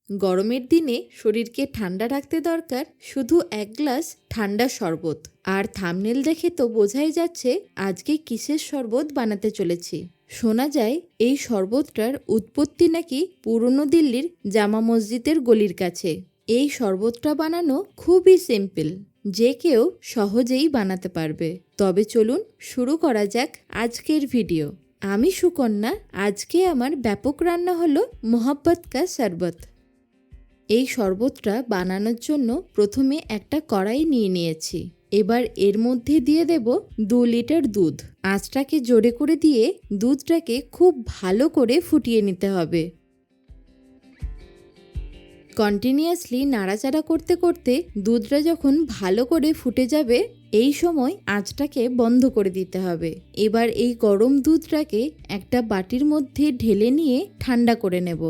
গরমের দিনে শরীরকে ঠান্ডা রাখতে দরকার শুধু এক গ্লাস ঠান্ডা শরবত। আর থাম্বনেল দেখে তো বোঝাই যাচ্ছে আজকে কিসের শরবত বানাতে চলেছি। শোনা যায় এই শরবতটার উৎপত্তি নাকি পুরনো দিল্লির জামা মসজিদের গলির কাছে। এই শরবতটা বানানো খুবই সিম্পল, যে কেউ সহজেই বানাতে পারবে। তবে চলুন শুরু করা যাক আজকের ভিডিও। আমি সুকন্যা। আজকে আমার ব্যাপক রান্না হলো মোহাব্বত কা শরবত। এই শরবতটা বানানোর জন্য প্রথমে একটা কড়াই নিয়ে নিয়েছি। এবার এর মধ্যে দিয়ে দেব 2 লিটার দুধ। আঁচটাকে জোরে করে দিয়ে দুধটাকে খুব ভালো করে ফুটিয়ে নিতে হবে। কন্টিনিউয়াসলি নাড়াচাড়া করতে করতে দুধটা যখন ভালো করে ফুটে যাবে, এই সময় আঁচটাকে বন্ধ করে দিতে হবে। এবার এই গরম দুধটাকে একটা বাটির মধ্যে ঢেলে নিয়ে ঠান্ডা করে নেব।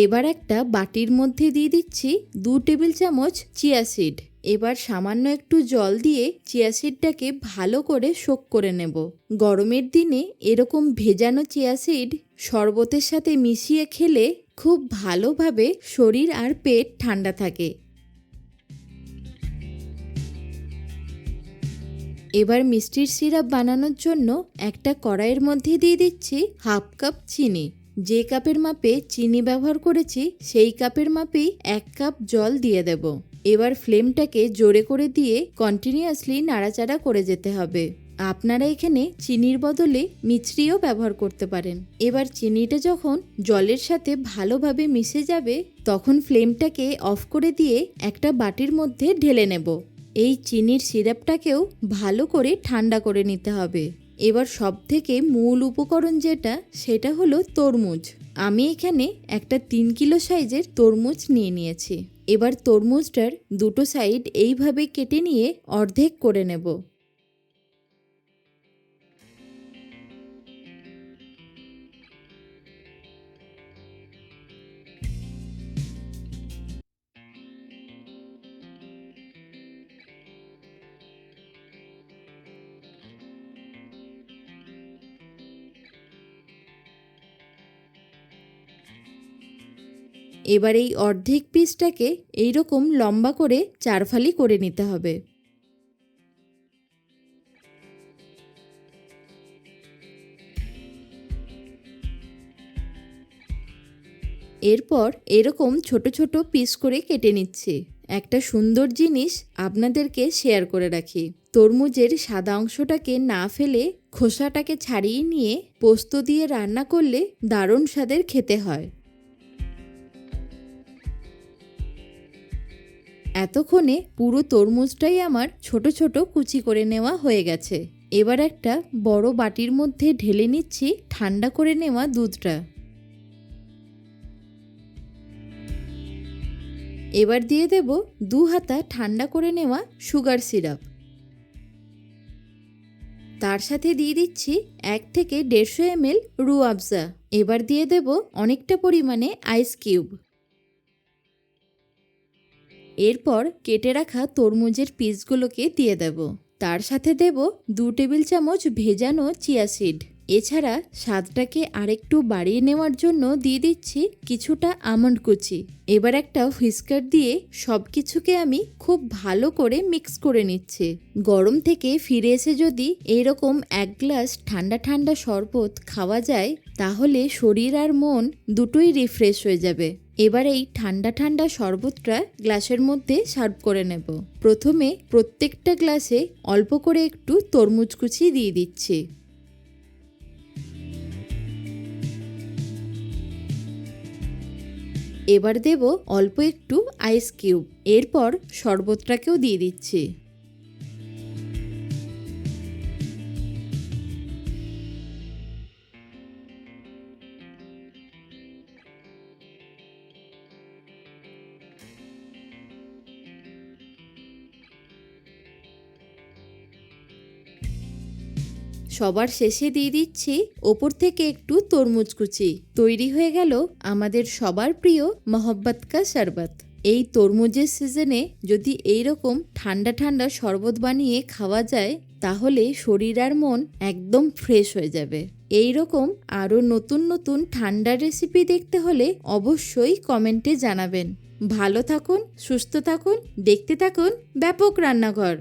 এবার একটা বাটির মধ্যে দিয়ে দিচ্ছি 2 টেবিল চামচ চিয়া সিড। এবার সামান্য একটু জল দিয়ে চিয়া সিডটাকে ভালো করে সোক করে নেব। গরমের দিনে এরকম ভেজানো চিয়া সিড শরবতের সাথে মিশিয়ে খেলে খুব ভালোভাবে শরীর আর পেট ঠান্ডা থাকে। এবার মিষ্টির সিরাপ বানানোর জন্য একটা কড়াইয়ের মধ্যে দিয়ে দিচ্ছি 1/2 কাপ চিনি। যে কাপের মাপে চিনি ব্যবহার করেছি সেই কাপের মাপেই 1 কাপ জল দিয়ে দেব। এবার ফ্লেমটাকে জোরে করে দিয়ে কন্টিনিউয়াসলি নাড়াচাড়া করে যেতে হবে। আপনারা এখানে চিনির বদলে মিছরিও ব্যবহার করতে পারেন। এবার চিনিটা যখন জলের সাথে ভালোভাবে মিশে যাবে, তখন ফ্লেমটাকে অফ করে দিয়ে একটা বাটির মধ্যে ঢেলে নেব। এই চিনির সিরাপটাকেও ভালো করে ঠান্ডা করে নিতে হবে। এবার সবথেকে মূল উপকরণ যেটা, সেটা হলো তরমুজ। আমি এখানে একটা 3 কিলো সাইজের তরমুজ নিয়ে নিয়েছি। এবার তরমুজটার দুটো সাইড এইভাবে কেটে নিয়ে অর্ধেক করে নেব। এবার এই অর্ধেক পিসটাকে এইরকম লম্বা করে 4 ফালি করে নিতে হবে। এরপর এরকম ছোট ছোট পিস করে কেটে নিচ্ছি। একটা সুন্দর জিনিস আপনাদেরকে শেয়ার করে রাখি। তরমুজের সাদা অংশটাকে না ফেলে খোসাটাকে ছাড়িয়ে নিয়ে পোস্ত দিয়ে রান্না করলে দারুণ স্বাদের খেতে হয়। এতক্ষণে পুরো তরমুজটাই আমার ছোট ছোট কুচি করে নেওয়া হয়ে গেছে। এবার একটা বড় বাটির মধ্যে ঢেলে নিচ্ছি ঠান্ডা করে নেওয়া দুধটা। এবার দিয়ে দেব 2 হাতা ঠান্ডা করে নেওয়া সুগার সিরাপ। তার সাথে দিয়ে দিচ্ছি 1 থেকে 150 ml রুহ আফজা। এবার দিয়ে দেব অনেকটা পরিমাণে আইস কিউব। এরপর কেটে রাখা তরমুজের পিসগুলোকে দিয়ে দেব। তার সাথে দেব 2 টেবিল চামচ ভেজানো চিয়া সিড। এছাড়া স্বাদটাকে আরেকটু বাড়িয়ে নেওয়ার জন্য দিয়ে দিচ্ছি কিছুটা আমন্ড কুচি। এবার একটা হুইস্কার দিয়ে সব কিছুকে আমি খুব ভালো করে মিক্স করে নিচ্ছি। গরম থেকে ফিরে এসে যদি এইরকম 1 গ্লাস ঠান্ডা ঠান্ডা শরবত খাওয়া যায়, তাহলে শরীর আর মন দুটোই রিফ্রেশ হয়ে যাবে। এবার এই ঠান্ডা ঠান্ডা শরবতটা গ্লাসের মধ্যে সার্ভ করে নেব। প্রথমে প্রত্যেকটা গ্লাসে অল্প করে একটু তরমুজ কুচি দিয়ে দিচ্ছি। এবার দেব অল্প একটু আইস কিউব। এরপর শরবতটাকেও দিয়ে দিচ্ছি। সবার শেষে দিয়ে দিচ্ছি ওপর থেকে একটু তরমুজ কুচি। তৈরি হয়ে গেল আমাদের সবার প্রিয় মোহাব্বত কা শরবত। এই তরমুজের সিজনে যদি এইরকম ঠান্ডা ঠান্ডা শরবত বানিয়ে খাওয়া যায়, তাহলে শরীর আর মন একদম ফ্রেশ হয়ে যাবে। এই রকম আরও নতুন নতুন ঠান্ডা রেসিপি দেখতে হলে অবশ্যই কমেন্টে জানাবেন। ভালো থাকুন, সুস্থ থাকুন, দেখতে থাকুন ব্যাপক রান্নাঘর।